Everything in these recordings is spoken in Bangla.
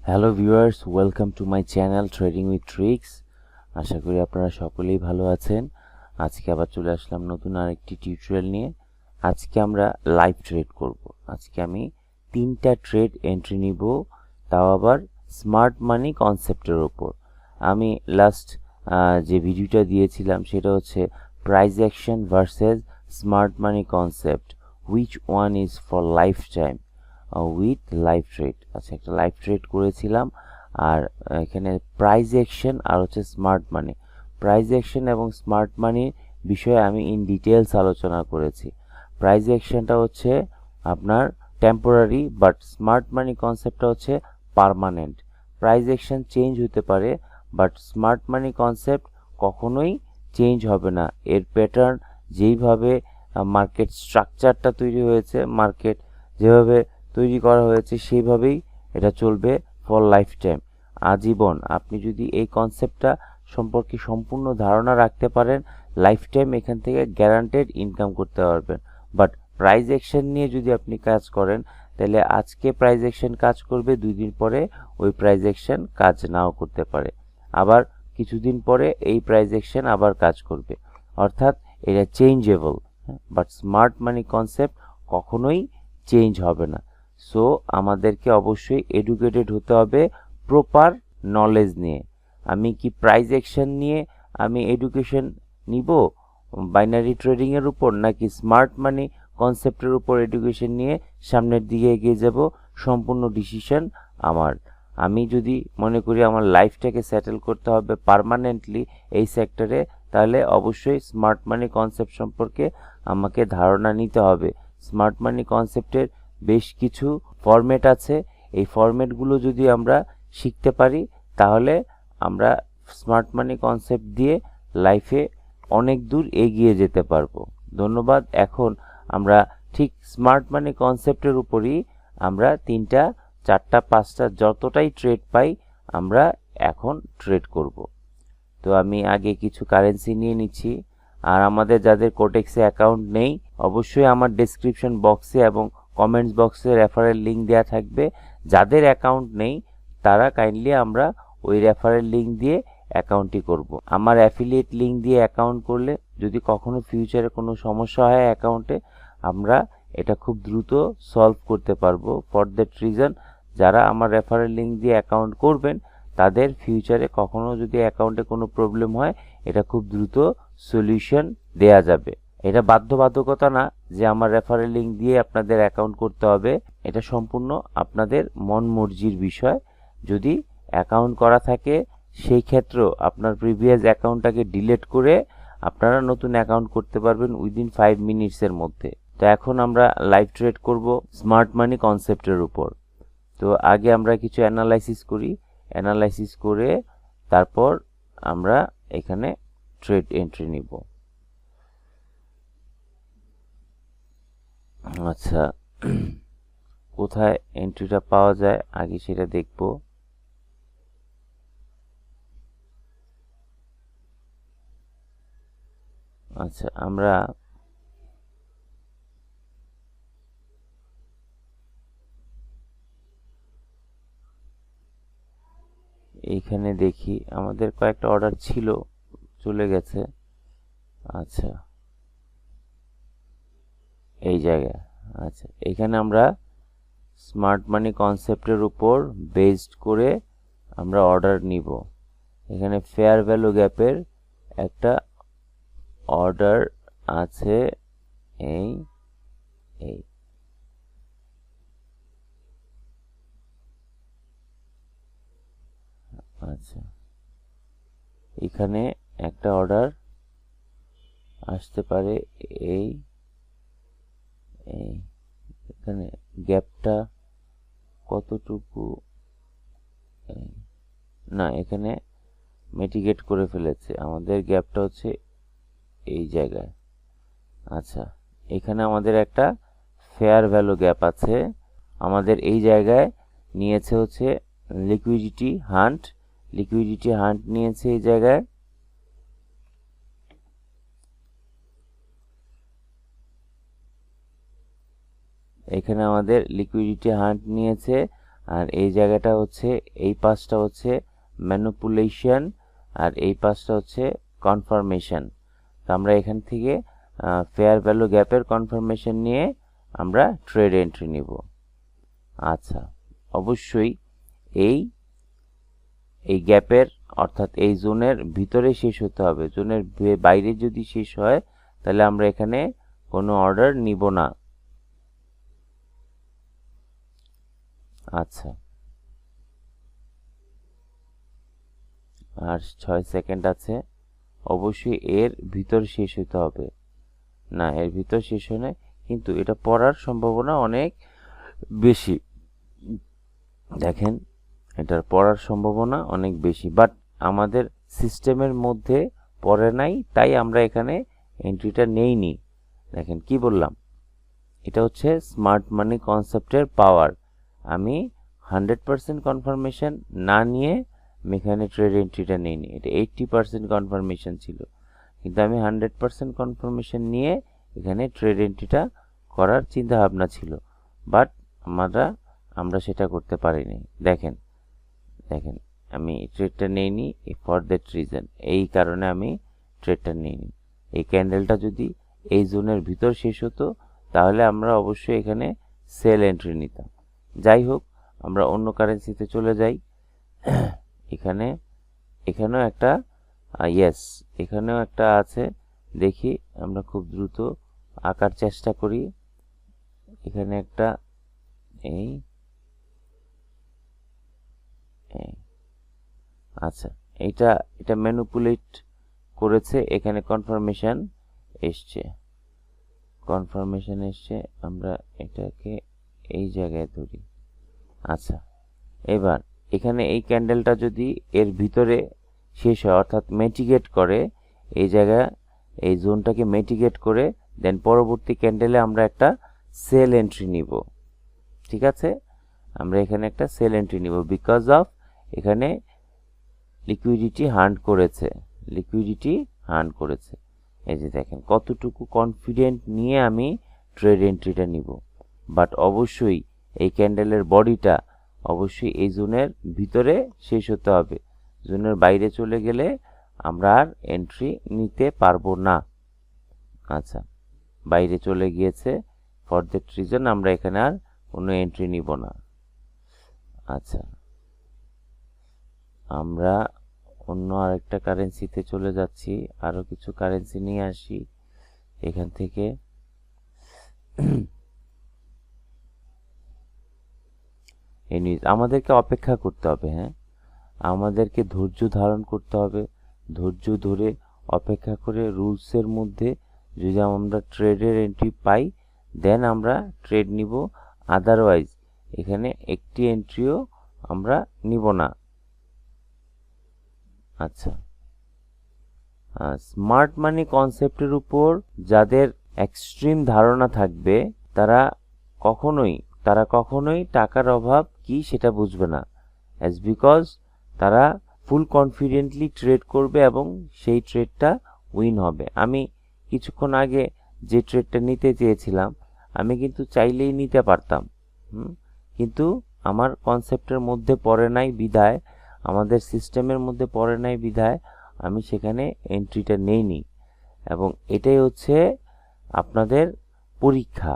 Hello viewers, welcome to my channel trading with tricks. আশা করি আপনারা সকলেই ভালো আছেন। আজকে আবার চলে আসলাম নতুন আরেকটি টিউটোরিয়াল নিয়ে। আজকে আমরা লাইভ ট্রেড করব। আজকে আমি 3টা ট্রেড এন্ট্রি নিব, তাও আবার স্মার্ট মানি কনসেপ্টের উপর। আমি লাস্ট যে ভিডিওটা দিয়েছিলাম সেটা হচ্ছে price action versus smart money concept, which one is for life time with live trade. আচ্ছা, একটা লাইভ ট্রেড করেছিলাম। আর এখানে প্রাইস অ্যাকশন আর হচ্ছে স্মার্ট মানি, প্রাইস অ্যাকশন এবং স্মার্ট মানি বিষয়ে আমি ইন ডিটেলস আলোচনা করেছি। প্রাইস অ্যাকশনটা হচ্ছে আপনার টেম্পোরারি, বাট স্মার্ট মানি কনসেপ্টটা হচ্ছে পার্মানেন্ট। প্রাইস অ্যাকশন চেঞ্জ হতে পারে, বাট স্মার্ট মানি কনসেপ্ট কখনোই চেঞ্জ হবে না। এর প্যাটার্ন যেইভাবে মার্কেট স্ট্রাকচারটা তৈরি হয়েছে, মার্কেট যেভাবে তৈরি করা হয়েছে সেইভাবেই এটা চলবে ফর লাইফ টাইম, আজীবন। আপনি যদি এই কনসেপ্টটা সম্পর্কে সম্পূর্ণ ধারণা রাখতে পারেন, লাইফ টাইম এখান থেকে গ্যারান্টেড ইনকাম করতে পারবেন। বাট প্রাইস অ্যাকশন নিয়ে যদি আপনি কাজ করেন, তাহলে আজকে প্রাইস অ্যাকশন কাজ করবে, 2 দিন পরে ওই প্রাইস অ্যাকশন কাজ নাও করতে পারে, আবার কিছুদিন পরে এই প্রাইস অ্যাকশন আবার কাজ করবে। অর্থাৎ এটা changeable. But smart money concept কখনোই চেঞ্জ হবে না। সো আমাদেরকে অবশ্যই এডুকেটেড হতে হবে প্রপার নলেজ নিয়ে। আমি কি প্রাইস অ্যাকশন নিয়ে আমি এডুকেশন নিব বাইনারি ট্রেডিং এর উপর, নাকি স্মার্ট মানি কনসেপ্টের উপর এডুকেশন নিয়ে সামনের দিকে এগিয়ে যাব, সম্পূর্ণ ডিসিশন আমার। আমি যদি মনে করি আমার লাইফটাকে সেটেল করতে হবে পার্মানেন্টলি এই সেক্টরে, তাহলে অবশ্যই স্মার্ট মানি কনসেপ্ট সম্পর্কে আমাকে ধারণা নিতে হবে। স্মার্ট মানি কনসেপ্টের বেশ কিছু ফরম্যাট আছে। এই ফরম্যাটগুলো যদি আমরা শিখতে পারি, তাহলে আমরা স্মার্ট মানি কনসেপ্ট দিয়ে লাইফে অনেক দূর এগিয়ে যেতে পারবো। ধন্যবাদ। এখন আমরা ঠিক স্মার্ট মানি কনসেপ্টের উপরই আমরা 3টা 4টা 5টা যতটাই ট্রেড পাই আমরা এখন ট্রেড করব। তো আমি আগে কিছু কারেন্সি নিয়ে নিচ্ছি। আর আমাদের যাদের কোটেক্সে অ্যাকাউন্ট নেই, অবশ্যই আমার ডেসক্রিপশন বক্সে এবং কমেন্টস বক্সে রেফারেল লিঙ্ক দেওয়া থাকবে। যাদের অ্যাকাউন্ট নেই তারা কাইন্ডলি আমরা ওই রেফারেল লিঙ্ক দিয়ে অ্যাকাউন্টটি করব। আমার অ্যাফিলিয়েট লিঙ্ক দিয়ে অ্যাকাউন্ট করলে যদি কখনো ফিউচারে কোনো সমস্যা হয় অ্যাকাউন্টে, আমরা এটা খুব দ্রুত সলভ করতে পারবো। ফর দ্যাট রিজন যারা আমার রেফারেল লিঙ্ক দিয়ে অ্যাকাউন্ট করবেন, তাদের ফিউচারে কখনো যদি অ্যাকাউন্টে কোনো প্রবলেম হয়, এটা খুব দ্রুত সলিউশন দেয়া যাবে। এটা বাধ্যবাধকতা না যে আমার রেফারেল লিঙ্ক দিয়ে আপনাদের অ্যাকাউন্ট করতে হবে। এটা সম্পূর্ণ আপনাদের মন মর্জির বিষয়। যদি অ্যাকাউন্ট করা থাকে, সেই ক্ষেত্রেও আপনার প্রিভিয়াস অ্যাকাউন্টটাকে ডিলিট করে আপনারা নতুন অ্যাকাউন্ট করতে পারবেন উইদিন 5 মিনিটসের মধ্যে। তো এখন আমরা লাইভ ট্রেড করব স্মার্ট মানি কনসেপ্টের উপর। তো আগে আমরা কিছু অ্যানালাইসিস করি, অ্যানালাইসিস করে তারপর আমরা এখানে ট্রেড এন্ট্রি নিব। আচ্ছা, কোথায় এন্ট্রিটা পাওয়া যায় আগে সেটা দেখব। আচ্ছা, আমরা এইখানে দেখি আমাদের কয়েকটা অর্ডার ছিল, চলে গেছে। আচ্ছা, এই জায়গায়। আচ্ছা, এখানে আমরা স্মার্ট মানি কনসেপ্টের উপর বেসড করে আমরা অর্ডার নিব। এখানে ফেয়ার ভ্যালু গ্যাপের একটা অর্ডার আছে, এই এই আচ্ছা, এখানে একটা অর্ডার আসতে পারে, এই এই এখানে গ্যাপটা কতটুকু, না এখানে মিটিগেট করে ফেলেছে, আমাদের গ্যাপটা হচ্ছে এই জায়গায়। আচ্ছা, এখানে আমাদের একটা ফেয়ার ভ্যালু গ্যাপ আছে, আমাদের এই জায়গায় নিয়েছে হচ্ছে লিকুইডিটি হান্ট, লিকুইডিটি হান্ট নিয়েছে এই জায়গায়। এখানে আমাদের লিকুইডিটি হান্ট নিয়েছে, আর এই জায়গাটা হচ্ছে, এই পাশটা হচ্ছে ম্যানিপুলেশন, আর এই পাশটা হচ্ছে কনফার্মেশন। তো আমরা এখান থেকে ফেয়ার ভ্যালু গ্যাপের কনফার্মেশন নিয়ে আমরা ট্রেড এন্ট্রি নিব। আচ্ছা, অবশ্যই এই গ্যাপের অর্থাৎ এই জোনের ভিতরে শেষ হতে হবে। জোনের বাইরে যদি শেষ হয় তাহলে আমরা এখানে কোনো অর্ডার নিব না। আচ্ছা, আর 6 সেকেন্ড আছে। অবশ্যই এর ভিতর শেষ হতে হবে। না, এর ভিতর শেষ হয় না, কিন্তু এটা পড়ার সম্ভাবনা অনেক বেশি। দেখেন, এটার পড়ার সম্ভাবনা অনেক বেশি, বাট আমাদের সিস্টেমের মধ্যে পড়ে নাই, তাই আমরা এখানে এন্ট্রিটা নেইনি। দেখেন কি বললাম, এটা হচ্ছে স্মার্ট মানি কনসেপ্টের পাওয়ার। আমি 100% কনফার্মেশন না নিয়ে আমি এখানে ট্রেড এন্ট্রিটা নেইনি। এটা 80% কনফার্মেশন ছিল, কিন্তু আমি 100% কনফার্মেশন নিয়ে এখানে ট্রেড এন্ট্রিটা করার চিন্তা ভাবনা ছিল, বাট আমরা সেটা করতে পারিনি। দেখেন আমি ট্রেডটা নেইনি ফর দ্যাট রিজন, এই কারণে আমি ট্রেডটা নেইনি। এই ক্যান্ডেলটা যদি এই জোনের ভিতর শেষ হতো তাহলে আমরা অবশ্যই এখানে সেল এন্ট্রি নিতাম। যাই হোক, আমরা অন্য কারেন্সিতে চলে যাই। এখানেও একটা এখানেও একটা আছে, দেখি আমরা খুব দ্রুত আঁকার চেষ্টা করি। এখানে একটা আচ্ছা, এটা ম্যানিপুলেট করেছে, এখানে কনফার্মেশন এসছে। আমরা এটাকে এই জায়গায় ধরি। আচ্ছা, এবার এখানে এই ক্যান্ডেলটা যদি এর ভিতরে শেষ হয় অর্থাৎ মিটিগেট করে, এই জায়গা এই জোনটাকে মিটিগেট করে, দেন পরবর্তী ক্যান্ডেলে আমরা একটা সেল এন্ট্রি নিব। ঠিক আছে, আমরা এখানে একটা সেল এন্ট্রি নিব বিকজ অফ এখানে লিকুইডিটি হান্ট করেছে। এই যে দেখেন কতটুকু কনফিডেন্ট নিয়ে আমি ট্রেড এন্ট্রিটা নিব। বাট অবশ্যই এই ক্যান্ডেলের বডিটা অবশ্যই এই জোনের ভিতরে শেষ হতে হবে। জোনের বাইরে চলে গেলে আমরা আর এন্ট্রি নিতে পারবো না। আচ্ছা, বাইরে চলে গিয়েছে, ফর দ্যাট রিজন আমরা এখানে আর কোনো এন্ট্রি নিব না। আচ্ছা, আমরা অন্য আরেকটা কারেন্সিতে চলে যাচ্ছি, আরো কিছু কারেন্সি নিয়ে আসি এখান থেকে। আমাদেরকে অপেক্ষা করতে হবে, হ্যাঁ, আমাদেরকে ধৈর্য ধারণ করতে হবে। ধৈর্য ধরে অপেক্ষা করে রুলসের মধ্যে যদি আমরা ট্রেডের এন্ট্রি পাই দেন আমরা ট্রেড নিব, আদারওয়াইজ এখানে একটি এন্ট্রিও আমরা নিব না। আচ্ছা, স্মার্ট মানি কনসেপ্টের উপর যাদের এক্সট্রিম ধারণা থাকবে তারা কখনোই টাকার অভাব কি সেটা বুঝবে না, অ্যাজ বিকজ তারা ফুল কনফিডেন্টলি ট্রেড করবে এবং সেই ট্রেডটা উইন হবে। আমি কিছুক্ষণ আগে যে ট্রেডটা নিতে চেয়েছিলাম আমি কিন্তু চাইলেই নিতে পারতাম, কিন্তু আমার কনসেপ্টের মধ্যে পড়ে নাই বিধায়, আমাদের সিস্টেমের মধ্যে পড়ে নাই বিধায় আমি সেখানে এন্ট্রিটা নেইনি। এবং এটাই হচ্ছে আপনাদের পরীক্ষা,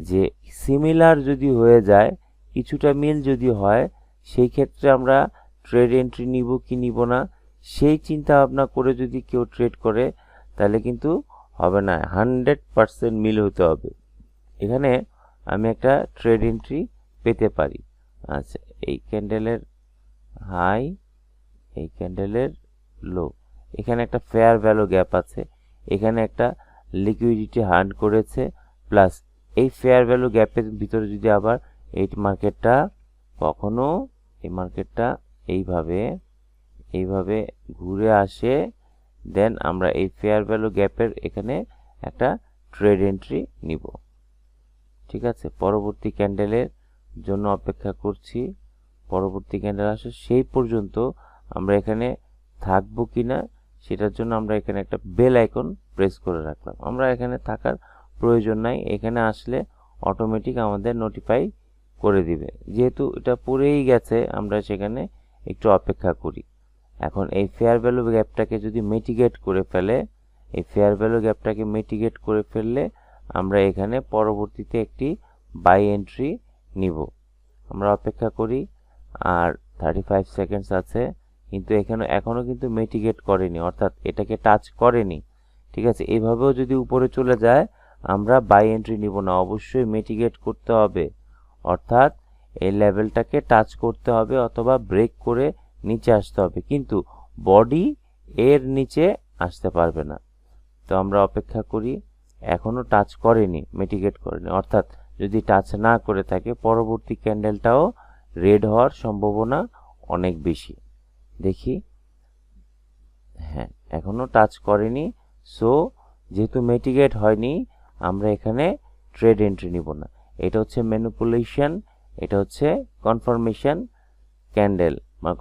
যে সিমিলার যদি হয়ে যায়, কিছুটা মিল যদি হয়, সেই ক্ষেত্রে আমরা ট্রেড এন্ট্রি নিব কি নিব না সেই চিন্তা ভাবনা করে যদি কেউ ট্রেড করে তাহলে কিন্তু হবে না, 100% মিল হতে হবে। এখানে আমি একটা ট্রেড এন্ট্রি পেতে পারি। আচ্ছা, এই ক্যান্ডেলের হাই, এই ক্যান্ডেলের লো, এখানে একটা ফেয়ার ভ্যালু গ্যাপ আছে, এখানে একটা লিকুইডিটি হান্ট করেছে, প্লাস এই ফেয়ার ভ্যালু গ্যাপের ভিতরে যদি আবার এই মার্কেটটা কখনো এইভাবে ঘুরে আসে, দেন আমরা এই ফেয়ার ভ্যালু গ্যাপের এখানে একটা ট্রেড এন্ট্রি নিব। ঠিক আছে, পরবর্তী ক্যান্ডেলের জন্য অপেক্ষা করছি, পরবর্তী ক্যান্ডেল আসে সেই পর্যন্ত আমরা এখানে থাকবো কিনা সেটার জন্য আমরা এখানে একটা বেল আইকন প্রেস করে রাখলাম। আমরা এখানে থাকার প্রয়োজন নাই, এখানে আসলে অটোমেটিক আমাদের নোটিফাই করে দিবে। যেহেতু এটা পুড়েই গেছে, আমরা সেখানে একটু অপেক্ষা করি। এখন এই ফেয়ার ভ্যালু গ্যাপটাকে যদি মিটিগেট করে ফেলে, এই ফেয়ার ভ্যালু গ্যাপটাকে মিটিগেট করে ফেললে আমরা এখানে পরবর্তীতে একটি বাই এন্ট্রি নিব। আমরা অপেক্ষা করি, আর 35 সেকেন্ডস আছে, কিন্তু এখনো কিন্তু মিটিগেট করেনি, অর্থাৎ এটাকে টাচ করেনি। ঠিক আছে, এইভাবেও যদি উপরে চলে যায় আমরা বাই এন্ট্রি নিব না, অবশ্যই মিটিগেট করতে হবে, অর্থাৎ এই লেভেলটাকে টাচ করতে হবে অথবা ব্রেক করে নিচে আসতে হবে, কিন্তু বডি এর নিচে আসতে পারবে না। তো আমরা অপেক্ষা করি, এখনো টাচ করেনি, মিটিগেট করেনি, অর্থাৎ যদি টাচ না করে থাকে পরবর্তী ক্যান্ডেলটাও রেড হওয়ার সম্ভাবনা অনেক বেশি। দেখি, হ্যাঁ এখনো টাচ করেনি। সো যেহেতু মিটিগেট হয়নি, আমরা এখানে ট্রেড এন্ট্রি নিব না। এটা হচ্ছে ম্যানিপুলেশন, এটা হচ্ছে কনফার্মেশন ক্যান্ডেল বা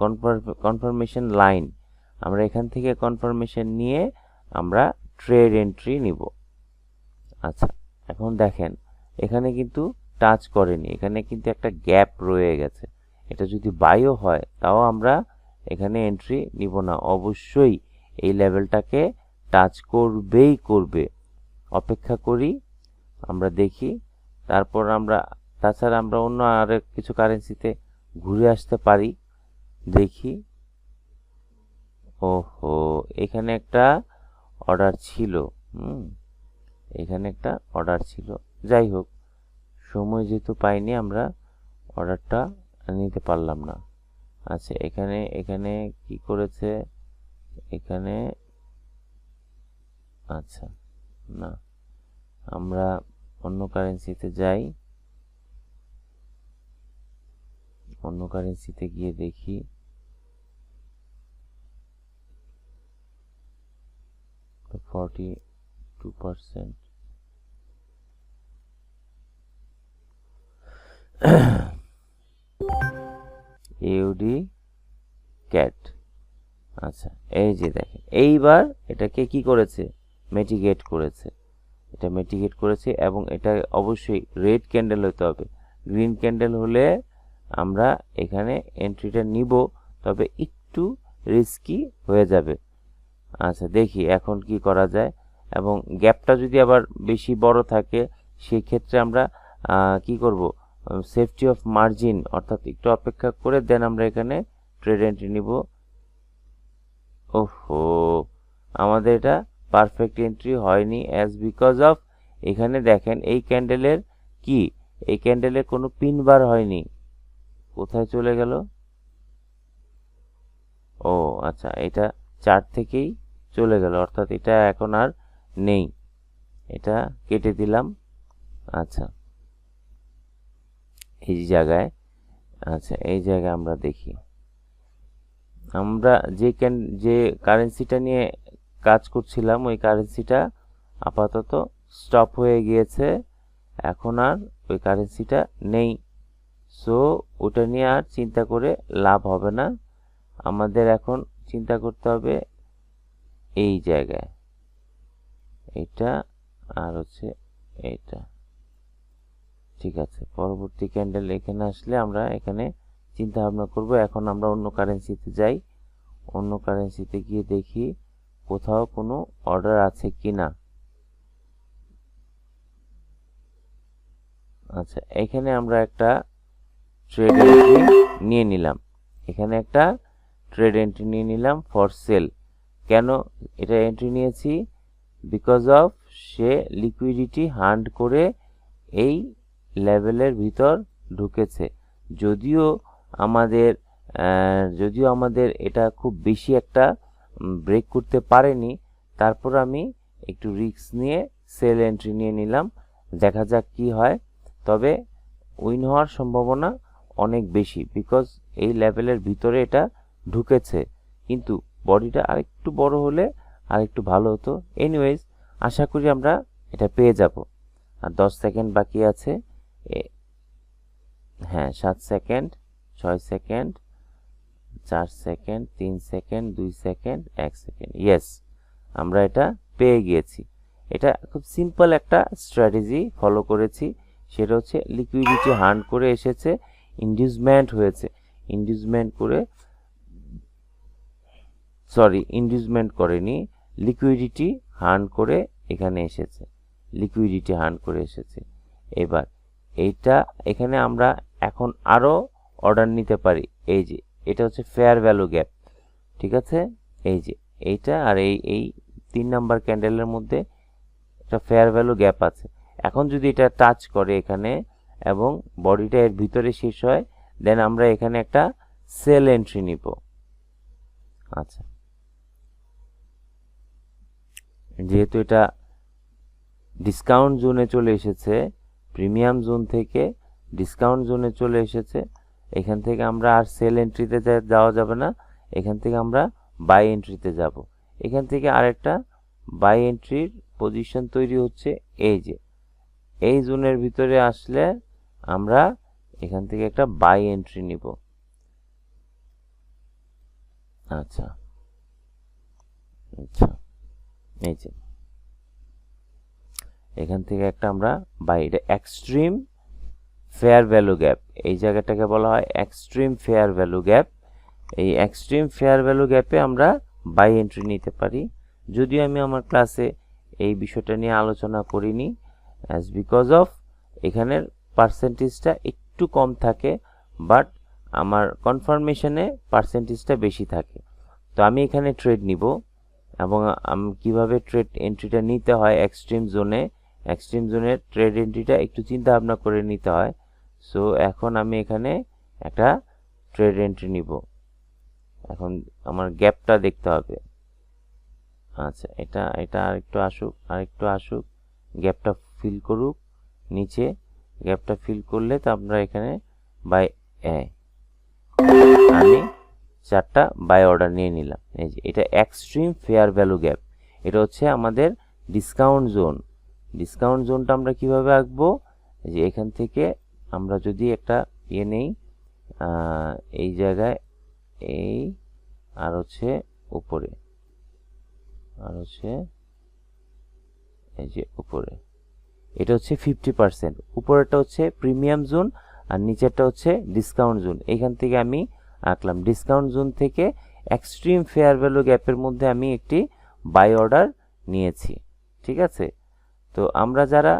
কনফার্মেশন লাইন। আমরা এখান থেকে কনফার্মেশন নিয়ে আমরা ট্রেড এন্ট্রি নিব। আচ্ছা, এখন দেখেন এখানে কিন্তু টাচ করেনি, এখানে কিন্তু একটা গ্যাপ রয়ে গেছে। এটা যদি বাইও হয় তাও আমরা এখানে এন্ট্রি নিব না, অবশ্যই এই লেভেলটাকে টাচ করবেই করবে। অপেক্ষা করি, আমরা দেখি, তারপর আমরা তাছাড়া আমরা অন্য আর কিছু কারেন্সিতে ঘুরে আসতে পারি। দেখি, ওহো এখানে একটা অর্ডার ছিল, এখানে একটা অর্ডার ছিল, যাই হোক সময় যেহেতু পাইনি আমরা অর্ডারটা নিতে পারলাম না। আচ্ছা, এখানে কি করেছে, এখানে আচ্ছা না, আমরা অন্য কারেন্সিতে যাই, অন্য কারেন্সিতে গিয়ে দেখি। তো 42% ইউডি ক্যাট। আচ্ছা, এই যে দেখেন এইবার এটাকে কি করেছে, মিটিগেট করেছে। এটা মিটিগেট করেছে এবং এটা অবশ্যই রেড ক্যান্ডেল হতে হবে। গ্রিন ক্যান্ডেল হলে আমরা এখানে এন্ট্রিটা নিব, তবে একটু রিস্কি হয়ে যাবে। আচ্ছা, দেখি এখন কি করা যায়, এবং গ্যাপটা যদি আবার বেশি বড় থাকে সেই ক্ষেত্রে আমরা কি করব, সেফটি অফ মার্জিন, অর্থাৎ একটু অপেক্ষা করে দেন আমরা এখানে ট্রেড এন্ট্রি নিব। ওহো, আমাদের এটা পারফেক্ট এন্ট্রি হয়নি, অ্যাজ বিকজ অফ এখানে দেখেন এই ক্যান্ডেলের কি, এই ক্যান্ডেলের কোনো পিন বার হয়নি। কোথায় চলে গেল? ও আচ্ছা, এটা চার্ট থেকেই চলে গেল, অর্থাৎ এটা এখন আর নেই, এটা কেটে দিলাম। আচ্ছা, এই জায়গায়, আচ্ছা এই জায়গায় আমরা দেখি, আমরা যে কারেন্সিটা নিয়ে কাজ করছিলাম ওই কারেন্সিটা আপাতত স্টপ হয়ে গিয়েছে, এখন আর ওই কারেন্সিটা নেই। সো ওটা নিয়ে আর চিন্তা করে লাভ হবে না, আমাদের এখন চিন্তা করতে হবে এই জায়গায়, এটা আর হচ্ছে এইটা। ঠিক আছে, পরবর্তী ক্যান্ডেল এখানে আসলে আমরা এখানে চিন্তা ভাবনা করব। এখন আমরা অন্য কারেন্সিতে যাই, অন্য কারেন্সিতে গিয়ে দেখি কোথাও কোনো অর্ডার আছে কিনা। আচ্ছা, এখানে আমরা একটা ট্রেড এন্ট্রি নিয়ে নিলাম, এখানে একটা ট্রেড এন্ট্রি নিয়ে নিলাম ফর সেল। কেন এটা এন্ট্রি নিয়েছি? Because of say liquidity hunt করে এই লেভেলের ভিতর ঢুকেছে। যদিও আমাদের এটা খুব বেশি একটা ব্রেক করতে পারেনি, তারপর আমি একটু রিস্ক নিয়ে সেল এন্ট্রি নিয়ে নিলাম, দেখা যাক কি হয়। তবে উইন হওয়ার সম্ভাবনা অনেক বেশি, বিকজ এই লেভেলের ভিতরে এটা ঢুকেছে, কিন্তু বডিটা আরেকটু বড় হলে আরেকটু ভালো হতো। এনিওয়েজ, আশা করি আমরা এটা পেয়ে যাব। আর 10 সেকেন্ড বাকি আছে, হ্যাঁ 7 second, 6 second, 4 second, 3 second, 2 second, 1 second, yes আমরা এটা পেয়ে গিয়েছি। এটা খুব সিম্পল একটা স্ট্র্যাটেজি ফলো করেছি, সেটা হচ্ছে লিকুইডিটি হান্ট করে এসেছে, ইনডিউসমেন্ট হয়েছে, ইনডিউসমেন্ট করেনি, লিকুইডিটি হান্ট করে এখানে এসেছে, এবার এইটা এখানে আমরা এখন আরো অর্ডার নিতে পারি। এই যে এটা হচ্ছে ফেয়ার ভ্যালু গ্যাপ, ঠিক আছে, এই যে এইটা আর এই 3 নাম্বার ক্যান্ডেলের মধ্যে একটা ফেয়ার ভ্যালু গ্যাপ আছে। এখন যদি এটা টাচ করে এখানে এবং বডিটা এর ভিতরে শেষ হয়, দেন আমরা এখানে একটা সেল এন্ট্রি নিব। আচ্ছা, যেহেতু এটা ডিসকাউন্ট জোনে চলে এসেছে, প্রিমিয়াম জোন থেকে ডিসকাউন্ট জোনে চলে এসেছে, এখান থেকে আমরা আর সেল এন্ট্রিতে যাওয়া যাবে না, এখান থেকে আমরা বাই এন্ট্রিতে যাব। এখান থেকে আরেকটা বাই এন্ট্রির পজিশন তৈরি হচ্ছে। এই যে এই জোনের ভিতরে আসলে আমরা এখান থেকে একটা বাই এন্ট্রি নিব। আচ্ছা আচ্ছা, এই যে এখান থেকে একটা আমরা বাই, এটা এক্সট্রিম ফেয়ার ভ্যালু গ্যাপ, এই জায়গাটাকে বলা হয় এক্সট্রিম ফেয়ার ভ্যালু গ্যাপ। এই এক্সট্রিম ফেয়ার ভ্যালু গ্যাপে আমরা বাই এন্ট্রি নিতে পারি। যদিও আমি আমার ক্লাসে এই বিষয়টা নিয়ে আলোচনা করিনি, অ্যাজ বিকজ অফ এখানের পার্সেন্টেজটা একটু কম থাকে, বাট আমার কনফার্মেশনে পার্সেন্টেজটা বেশি থাকে। তো আমি এখানে ট্রেড নিব এবং কিভাবে ট্রেড এন্ট্রিটা নিতে হয় এক্সট্রিম জোনের ট্রেড এন্ট্রিটা একটু চিন্তা ভাবনা করে নিতে হয়। সো এখন আমি এখানে একটা ট্রেড এন্ট্রি নিব। এখন আমার গ্যাপটা দেখতে হবে। আচ্ছা, এটা আরেকটু আসুক, গ্যাপটা ফিল করুক নিচে, গ্যাপটা ফিল করলে তো আমরা এখানে বাই আমি 4টা বাই অর্ডার নিয়ে নিলাম। এই যে এটা এক্সট্রিম ফেয়ার ভ্যালু গ্যাপ, এটা হচ্ছে আমাদের ডিসকাউন্ট জোনটা আমরা কিভাবে আঁকবো, যে এখান থেকে আমরা যদি একটা নেই, এই জায়গায় এই আর হচ্ছে উপরে, এই যে উপরে এটা হচ্ছে 50%, উপরেরটা হচ্ছে প্রিমিয়াম জোন আর নিচেরটা হচ্ছে ডিসকাউন্ট জোন। এখান থেকে আমি আঁকলাম ডিসকাউন্ট জোন থেকে এক্সট্রিম ফেয়ার ভ্যালু গ্যাপের মধ্যে আমি একটি বাই অর্ডার নিয়েছি, ঠিক আছে। তো আমরা যারা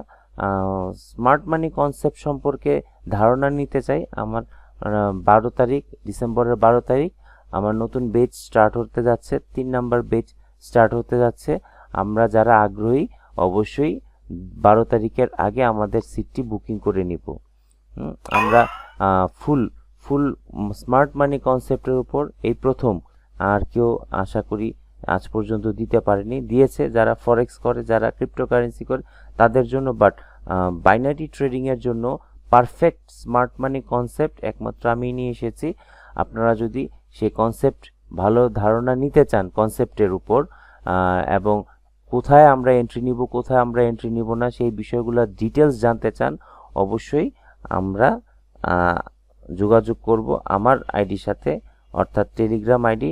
স্মার্ট মানি কনসেপ্ট সম্পর্কে ধারণা নিতে চাই, আমার 12 তারিখ, ডিসেম্বরের 12 তারিখ আমার নতুন বেচ স্টার্ট হতে যাচ্ছে, 3 নাম্বার বেচ স্টার্ট হতে যাচ্ছে। আমরা যারা আগ্রহী অবশ্যই 12 তারিখের আগে আমাদের সিটটি বুকিং করে নিব। আমরা ফুল স্মার্ট মানি কনসেপ্টের উপর এই প্রথম, আর কেউ আশা করি আজ পর্যন্ত দিতে পারেনি, দিয়েছে যারা ফরেক্স করে, যারা ক্রিপ্টোকারেন্সি করে তাদের জন্য, বাট বাইনারি ট্রেডিং এর জন্য পারফেক্ট স্মার্ট মানি কনসেপ্ট একমাত্র আমি নিয়ে এসেছি। আপনারা যদি সেই কনসেপ্ট ভালো ধারণা নিতে চান কনসেপ্টের উপর, এবং কোথায় আমরা এন্ট্রি নিব না সেই বিষয়গুলো ডিটেলস জানতে চান, অবশ্যই আমরা যোগাযোগ করব আমার আইডির সাথে, অর্থাৎ টেলিগ্রাম আইডি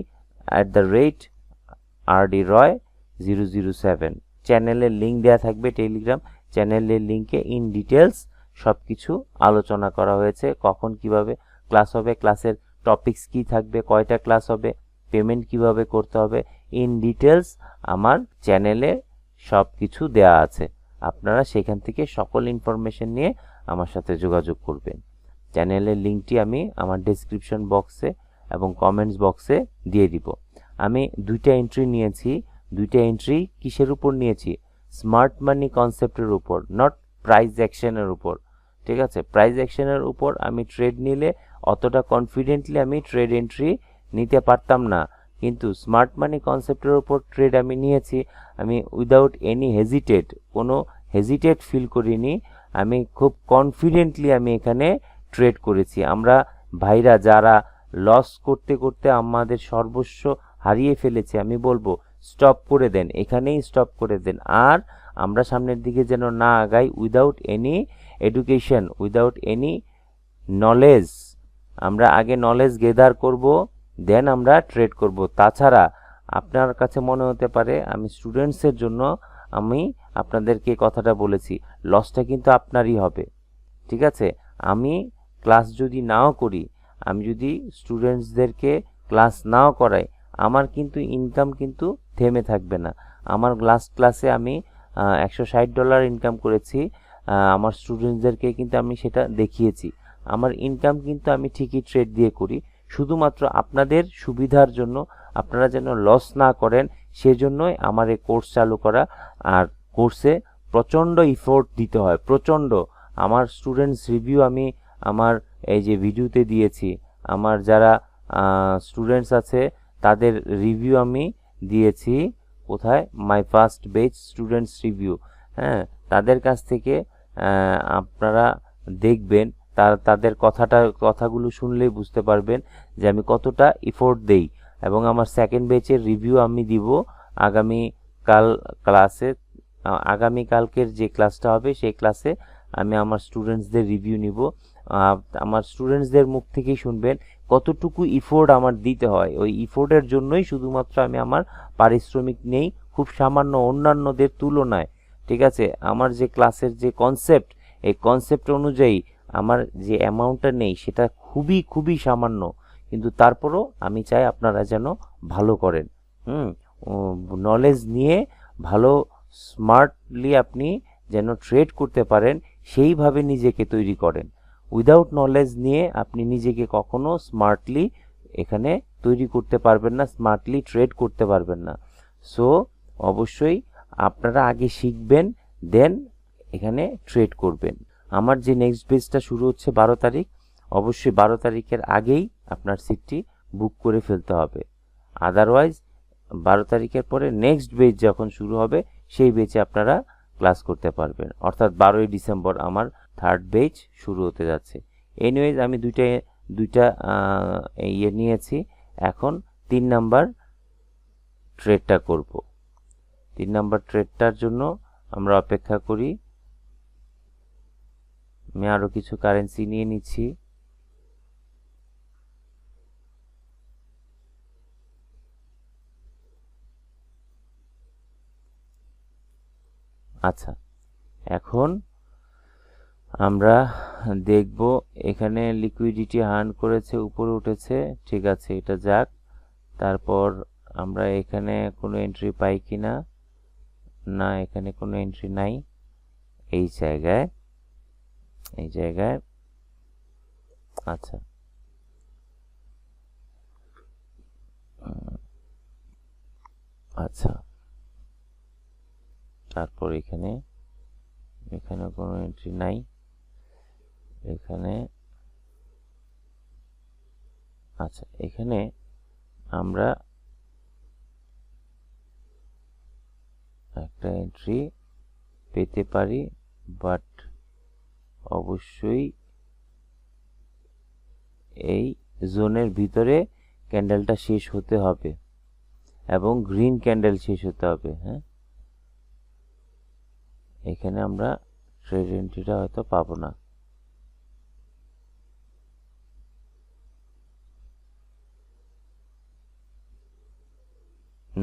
@RDRoy007। চ্যানেলের লিঙ্ক দেওয়া থাকবে, টেলিগ্রাম চ্যানেলের লিঙ্কে ইন ডিটেলস সবকিছু আলোচনা করা হয়েছে, কখন কিভাবে ক্লাস হবে, ক্লাসের টপিকস কি থাকবে, কয়টা ক্লাস হবে, পেমেন্ট কিভাবে করতে হবে, ইন ডিটেলস আমার চ্যানেলে সবকিছু দেয়া আছে। আপনারা সেখান থেকে সকল ইনফরমেশন নিয়ে আমার সাথে যোগাযোগ করবেন। চ্যানেলের লিঙ্কটি আমি আমার ডেসক্রিপশন বক্সে এবং কমেন্টস বক্সে দিয়ে দিব। আমি 2টা এন্ট্রি নিয়েছি, 2টা এন্ট্রি কিসের উপর নিয়েছি, স্মার্ট মানি কনসেপ্টের উপর, নট প্রাইস অ্যাকশনের উপর, ঠিক আছে। প্রাইস অ্যাকশনের উপর আমি ট্রেড নিলে অতটা কনফিডেন্টলি আমি ট্রেড এন্ট্রি নিতে পারতাম না, কিন্তু স্মার্ট মানি কনসেপ্টের উপর ট্রেড আমি নিয়েছি, আমি উইদাউট এনি কোনো হেজিটেট ফিল করিনি, আমি খুব কনফিডেন্টলি আমি এখানে ট্রেড করেছি। আমরা ভাইরা যারা লস করতে করতে আমাদের সর্বস্ব হারিয়ে ফেলেছি, আমি বলবো স্টপ করে দেন, এখানেই স্টপ করে দেন, আর আমরা সামনের দিকে যেন না আগাই without any education, without any knowledge. আমরা আগে নলেজ গেদার করব, দেন আমরা ট্রেড করব। তাছাড়া আপনার কাছে মনে হতে পারে আমি স্টুডেন্টসের জন্য আমি আপনাদেরকে কথাটা বলেছি, লসটা কিন্তু আপনারই হবে, ঠিক আছে? আমি ক্লাস যদি নাও করি, আমি যদি স্টুডেন্টসদেরকে ক্লাস নাও করাই, আমার কিন্তু ইনকাম কিন্তু থেমে থাকবে না। আমার লাস্ট ক্লাসে আমি $160 ইনকাম করেছি, আমার স্টুডেন্টসদেরকে কিন্তু আমি সেটা দেখিয়েছি। আমার ইনকাম কিন্তু আমি ঠিকই ট্রেড দিয়ে করি, শুধুমাত্র আপনাদের সুবিধার জন্য, আপনারা যেন লস না করেন সেজন্যই আমার এই কোর্স চালু করা। আর কোর্সে প্রচণ্ড ইফোর্ট দিতে হয়, প্রচণ্ড। আমার স্টুডেন্টস রিভিউ আমি আমার এই যে ভিডিওতে দিয়েছি, আমার যারা স্টুডেন্টস আছে তাদের রিভিউ আমি দিয়েছি কোথায়, my first batch students review. হ্যাঁ, তাদের কাছ থেকে আপনারা দেখবেন, তাদের কথাগুলো শুনলেই বুঝতে পারবেন যে আমি কতটা ইফোর্ট দেই। এবং আমার সেকেন্ড বেচের রিভিউ আমি দিব আগামীকালকের যে ক্লাসটা হবে সেই ক্লাসে আমি আমার স্টুডেন্টসদের রিভিউ নিব। আমার স্টুডেন্টসদের মুখ থেকেই শুনবেন কতটুকু ইফোর্ট আমার দিতে হয়। ওই ইফোর্টের জন্যই শুধুমাত্র আমি আমার পারিশ্রমিক নেই, খুব সামান্য অন্যান্যদের তুলনায়। ঠিক আছে? আমার যে ক্লাসের যে কনসেপ্ট, এই কনসেপ্ট অনুযায়ী আমার যে অ্যামাউন্টটা নেই সেটা খুবই খুবই সামান্য, কিন্তু তারপরও আমি চাই আপনারা যেন ভালো করেন। নলেজ নিয়ে ভালো স্মার্টলি আপনি যেন ট্রেড করতে পারেন, সেইভাবে নিজেকে তৈরি করেন। উইদাউট নলেজ নিয়ে আপনি নিজেকে কখনো স্মার্টলি এখানে তৈরি করতে পারবেন না, স্মার্টলি ট্রেড করতে পারবেন না। সো অবশ্যই আপনারা আগে শিখবেন, দেন এখানে ট্রেড করবেন। আমার যে নেক্সট বেচটা শুরু হচ্ছে 12 তারিখ, অবশ্যই 12 তারিখের আগেই আপনার সিটটি বুক করে ফেলতে হবে। আদারওয়াইজ 12 তারিখের পরে নেক্সট বেচ যখন শুরু হবে সেই বেচে আপনারা ক্লাস করতে পারবেন। অর্থাৎ 12ই ডিসেম্বর আমার থার্ড বেচ শুরু হতে যাচ্ছে। এনিওয়েজ আমি দুইটা নিয়েছি, এখন 3 নাম্বার ট্রেডটা করব। 3 নাম্বার ট্রেডটার জন্য আমরা অপেক্ষা করি। আমি আরো কিছু কারেন্সি নিয়ে নিচ্ছি। আচ্ছা, এখন আমরা দেখব এখানে লিকুইডিটি আর্ন করেছে, উপরে উঠেছে, ঠিক আছে, এটা যাক। তারপর আমরা এখানে কোনো এন্ট্রি পাই কিনা, না এখানে কোনো এন্ট্রি নাই। এই জায়গায় আচ্ছা, আচ্ছা, তারপর এখানে কোনো এন্ট্রি নাই। এখানে আচ্ছা, এখানে আমরা একটা এন্ট্রি পেতে পারি, বাট অবশ্যই এই জোনের ভিতরে ক্যান্ডেলটা শেষ হতে হবে এবং গ্রিন ক্যান্ডেল শেষ হতে হবে। হ্যাঁ, এখানে আমরা ট্রেড এন্ট্রিটা হয়তো পাবো না।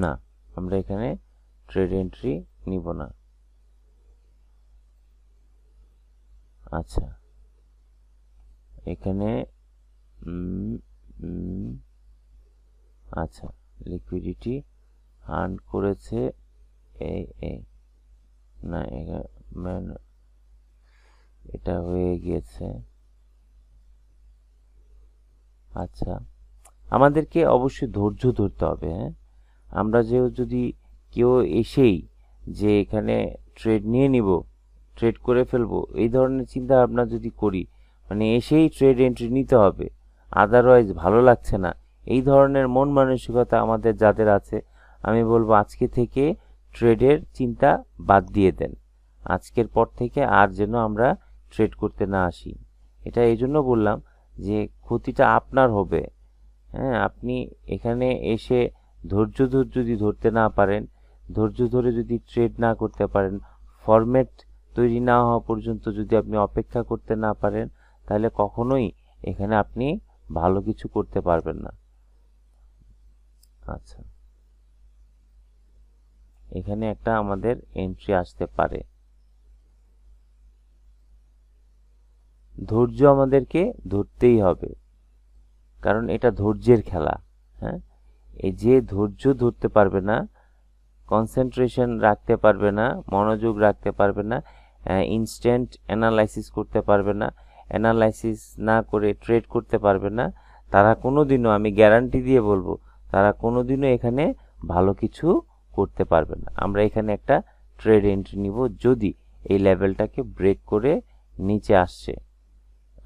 না, আমরা এখানে ট্রেড এন্ট্রি নিব না। আচ্ছা, এখানে আচ্ছা, লিকুইডিটি আর্ন করেছে না, এটা হয়ে গিয়েছে। আচ্ছা, আমাদেরকে অবশ্যই ধৈর্য ধরতে হবে। হ্যাঁ, আমরা যদি কেউ এসেই যে এখানে ট্রেড নিয়ে নিব, ট্রেড করে ফেলবো, এই ধরনের চিন্তা ভাবনা যদি করি, মানে এসেই ট্রেড এন্ট্রি নিতে হবে, আদারওয়াইজ ভালো লাগছে না, এই ধরনের মন মানসিকতা আমাদের যাদের আছে, আমি বলবো আজকে থেকে ট্রেডের চিন্তা বাদ দিয়ে দেন। আজকের পর থেকে আর যেন আমরা ট্রেড করতে না আসি। এটা এই জন্য বললাম যে ক্ষতিটা আপনার হবে। হ্যাঁ, আপনি এখানে এসে ধৈর্য যদি ধরতে না পারেন, ধৈর্য ধরে যদি ট্রেড না করতে পারেন, ফরম্যাট তৈরি না হওয়া পর্যন্ত যদি আপনি অপেক্ষা করতে না পারেন, তাহলে কখনোই এখানে আপনি ভালো কিছু করতে পারবেন না। আচ্ছা, এখানে একটা আমাদের এন্ট্রি আসতে পারে। ধৈর্য আমাদেরকে ধরতেই হবে, কারণ এটা ধৈর্যের খেলা। হ্যাঁ, এই যে ধৈর্য ধরতে পারবে না, কনসেন্ট্রেশন রাখতে পারবে না, মনোযোগ রাখতে পারবে না, ইনস্ট্যান্ট অ্যানালাইসিস করতে পারবে না, অ্যানালাইসিস না করে ট্রেড করতে পারবে না, তারা কোনোদিনও, আমি গ্যারান্টি দিয়ে বলবো, তারা কোনোদিনও এখানে ভালো কিছু করতে পারবে না। আমরা এখানে একটা ট্রেড এন্ট্রি নিব যদি এই লেভেলটাকে ব্রেক করে নিচে আসছে।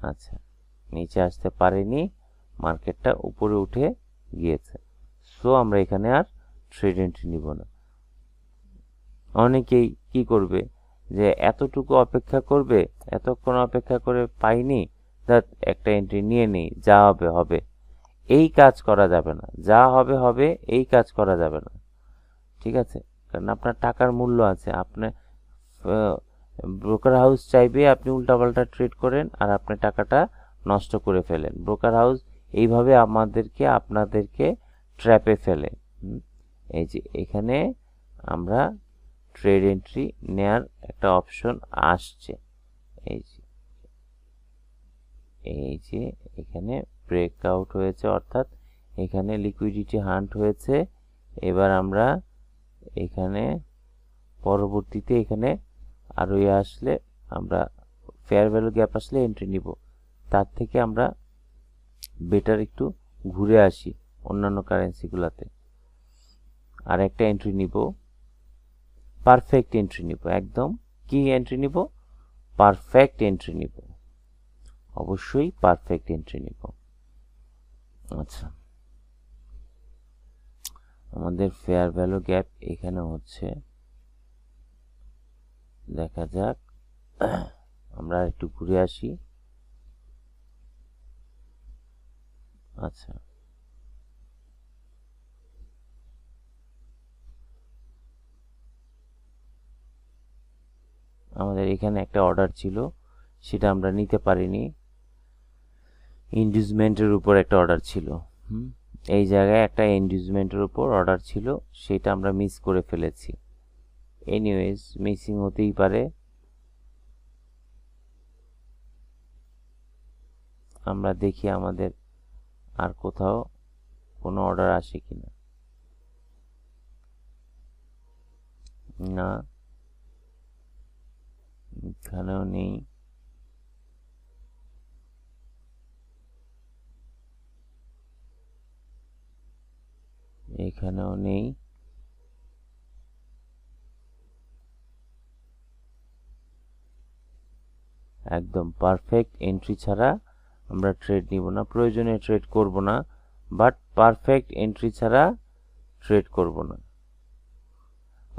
আচ্ছা, নিচে আসতে পারেনি, মার্কেটটা উপরে উঠে গিয়েছে, সো আমরা এখানে আর ট্রেড এন্ট্রি নিব না। অনেকেই কি করবে, যে এতটুকু অপেক্ষা করবে, এতক্ষণ অপেক্ষা করে পাইনি, একটা এন্ট্রি নিয়ে নেই, যা হবে হবে। এই কাজ করা যাবে না, যা হবে হবে, এই কাজ করা যাবে না। ঠিক আছে, কারণ আপনার টাকার মূল্য আছে। আপনার ব্রোকার হাউস চাইবে আপনি উল্টাপাল্টা ট্রেড করেন আর আপনি টাকাটা নষ্ট করে ফেলেন। ব্রোকার হাউস এইভাবে আপনাদেরকে ট্র্যাপে ফেলে। এই যে এখানে আমরা ট্রেড এন্ট্রি নেয়ার একটা অপশন আসছে। এই যে এখানে ব্রেকআউট হয়েছে, অর্থাৎ এখানে লিকুইডিটি হান্ট হয়েছে। এবার আমরা এখানে পরবর্তীতে এখানে আরো আসলে আমরা ফেয়ার ভ্যালু গ্যাপ আসলে এন্ট্রি নিব। তার থেকে আমরা বেটার একটু ঘুরে আসি অন্যান্য কারেন্সিগুলোতে, আর একটা এন্ট্রি নিব, পারফেক্ট এন্ট্রি নিব। একদম কি এন্ট্রি নিব? পারফেক্ট এন্ট্রি নিব, অবশ্যই পারফেক্ট এন্ট্রি নিব। আচ্ছা, আমাদের ফেয়ার ভ্যালু গ্যাপ এখানে হচ্ছে, দেখা যাক। আমরা একটু ঘুরে আসি। আচ্ছা, আমাদের এখানে একটা অর্ডার ছিল, সেটা আমরা নিতে পারিনি। ইনডিউসমেন্টের উপর একটা অর্ডার ছিল, এই জায়গায় একটা ইনডিউসমেন্টের উপর অর্ডার ছিল, সেটা আমরা মিস করে ফেলেছি। এনিওয়েজ, মিসিং হতেই পারে। আমরা দেখি আমাদের আর কোথাও কোনো অর্ডার আসে কিনা। না, এখানেও নেই। এখানেও নেই। একদম পারফেক্ট এন্ট্রি ছাড়া আমরা ট্রেড নিব না, প্রয়োজনে ট্রেড করব না, বাট পারফেক্ট এন্ট্রি ছাড়া ট্রেড করব না।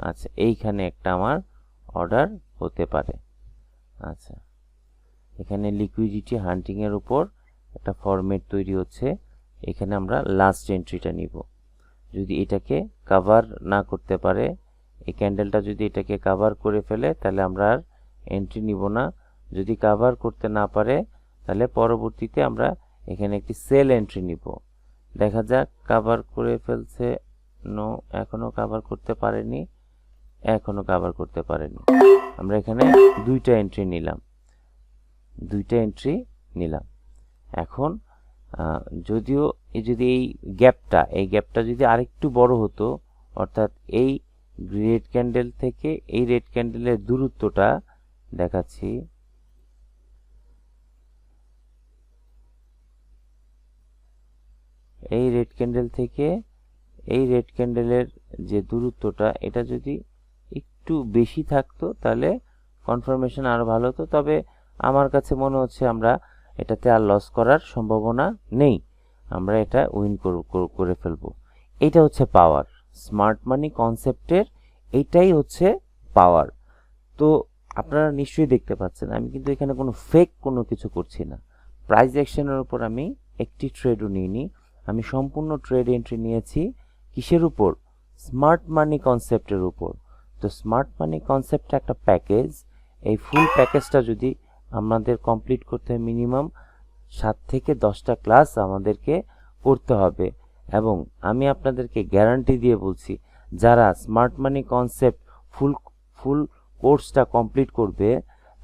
আচ্ছা, এইখানে একটা আমার অর্ডার হতে পারে। আচ্ছা, এখানে লিকুইডিটি হান্টিং এর উপর একটা ফরম্যাট তৈরি হচ্ছে। এখানে আমরা লাস্ট এন্ট্রিটা নিব। যদি এটাকে কভার না করতে পারে, এই ক্যান্ডেলটা যদি এটাকে কভার করে ফেলে, তাহলে আমরা আর এন্ট্রি নিব না। যদি কভার করতে না পারে, তাহলে পরবর্তীতে আমরা এখানে একটি সেল এন্ট্রি নিব। দেখা যাক, কভার করে ফেলছে, নো, এখনো কভার করতে পারেনি, এখনো কভার করতে পারেনি। আমরা এখানে দুইটা এন্ট্রি নিলাম। এখন যদিও যদি এই গ্যাপটা যদি আরেকটু বড় হতো, অর্থাৎ এই রেড ক্যান্ডেল থেকে এই রেড ক্যান্ডেলের দূরত্বটা দেখাচ্ছি, এই রেড ক্যান্ডেল থেকে এই রেড ক্যান্ডেলের যে দূরত্বটা, এটা যদি একটু বেশি থাকতো তাহলে কনফার্মেশন আরো ভালো হতো। তবে আমার কাছে মনে হচ্ছে আমরা এটাতে আর লস করার সম্ভাবনা নেই, আমরা এটা উইন করে ফেলবো। এটা হচ্ছে পাওয়ার, স্মার্ট মানি কনসেপ্টের এইটাই হচ্ছে পাওয়ার। তো আপনারা নিশ্চয়ই দেখতে পাচ্ছেন, আমি কিন্তু এখানে কোনো ফেক কোনো কিছু করছি না। প্রাইস অ্যাকশনের উপর আমি একটি ট্রেডও নিইনি, আমি সম্পূর্ণ ট্রেড এন্ট্রি নিয়েছি কিসের উপর? স্মার্ট মানি কনসেপ্টের উপর। তো স্মার্ট মানি কনসেপ্টটা একটা প্যাকেজ, এই ফুল প্যাকেজটা যদি আমাদের কমপ্লিট করতে হয়, মিনিমাম 7 থেকে 10টা ক্লাস আমাদেরকে করতে হবে। এবং আমি আপনাদেরকে গ্যারান্টি দিয়ে বলছি, যারা স্মার্ট মানি কনসেপ্ট ফুল কোর্সটা কমপ্লিট করবে,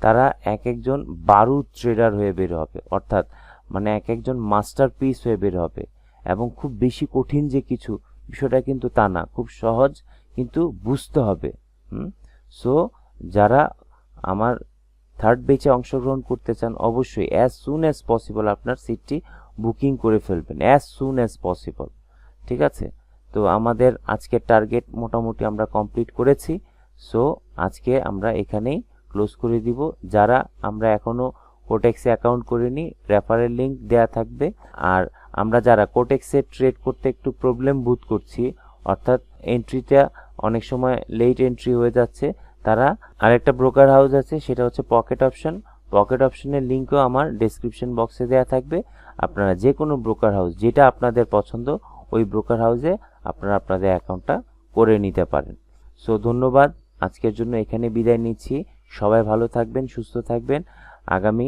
তারা এক একজন বারুদ ট্রেডার হয়ে বের হবে, অর্থাৎ মানে এক একজন মাস্টারপিস হয়ে বের হবে। এবং খুব বেশি কঠিন যে কিছু বিষয়টা কিন্তু তা না, খুব সহজ, কিন্তু বুঝতে হবে। সো যারা আমার থার্ড ব্যাচে অংশগ্রহণ করতে চান অবশ্যই অ্যাজ সুন অ্যাজ পসিবল আপনার সিটটি বুকিং করে ফেলবেন, অ্যাজ সুন অ্যাজ পসিবল। ঠিক আছে, তো আমাদের আজকের টার্গেট মোটামুটি আমরা কমপ্লিট করেছি। সো আজকে আমরা এখানেই ক্লোজ করে দিব। যারা আমরা এখনো কোটেক্সে অ্যাকাউন্ট করিনি, রেফারেল লিঙ্ক দেয়া থাকবে। আর আমরা যারা কোটেক্সে ট্রেড করতে একটু প্রবলেম বোধ করছি, অর্থাৎ এন্ট্রিটা অনেক সময় লেট এন্ট্রি হয়ে যাচ্ছে, তারা আরেকটা ব্রোকার হাউস আছে, সেটা হচ্ছে পকেট অপশন। পকেট অপশনের লিঙ্কও আমার ডেসক্রিপশন বক্সে দেওয়া থাকবে। আপনারা যে কোনো ব্রোকার হাউস যেটা আপনাদের পছন্দ, ওই ব্রোকার হাউসে আপনারা আপনাদের অ্যাকাউন্টটা করে নিতে পারেন। সো ধন্যবাদ, আজকের জন্য এখানে বিদায় নিচ্ছি। সবাই ভালো থাকবেন, সুস্থ থাকবেন। আগামী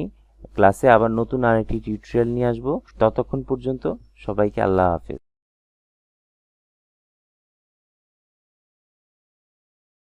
ক্লাসে আবার নতুন আরেকটি টিউটোরিয়াল নিয়ে আসবো। ততক্ষণ পর্যন্ত সবাইকে আল্লাহ হাফেজ।